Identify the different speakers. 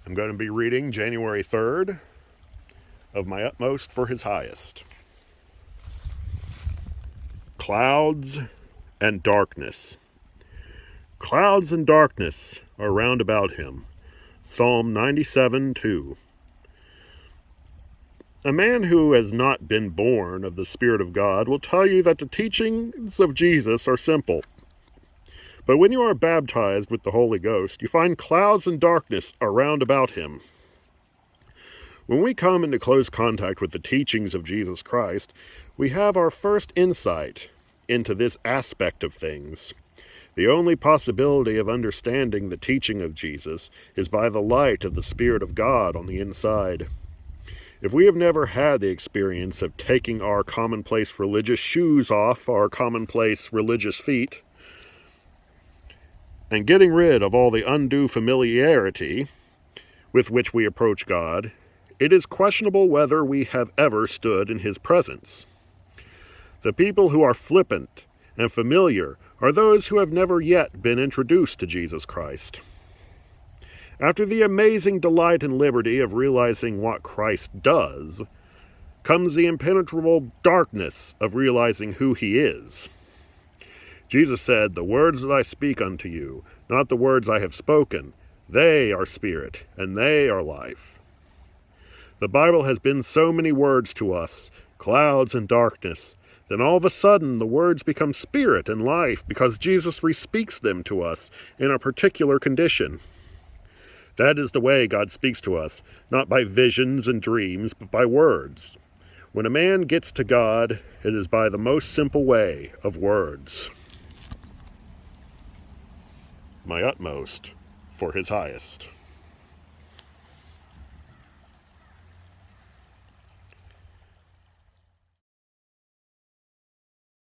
Speaker 1: I'm going to be reading January 3rd of My Utmost for His Highest. Clouds and darkness. Clouds and darkness are round about him. Psalm 97:2. A man who has not been born of the Spirit of God will tell you that the teachings of Jesus are simple. But when you are baptized with the Holy Ghost, you find clouds and darkness around about him. When we come into close contact with the teachings of Jesus Christ, we have our first insight into this aspect of things. The only possibility of understanding the teaching of Jesus is by the light of the Spirit of God on the inside. If we have never had the experience of taking our commonplace religious shoes off our commonplace religious feet, and getting rid of all the undue familiarity with which we approach God, it is questionable whether we have ever stood in His presence. The people who are flippant and familiar are those who have never yet been introduced to Jesus Christ. After the amazing delight and liberty of realizing what Christ does, comes the impenetrable darkness of realizing who He is. Jesus said, "The words that I speak unto you, not the words I have spoken, they are spirit, and they are life." The Bible has been so many words to us, clouds and darkness, then all of a sudden the words become spirit and life because Jesus re-speaks them to us in a particular condition. That is the way God speaks to us, not by visions and dreams, but by words. When a man gets to God, it is by the most simple way of words. My utmost for His highest.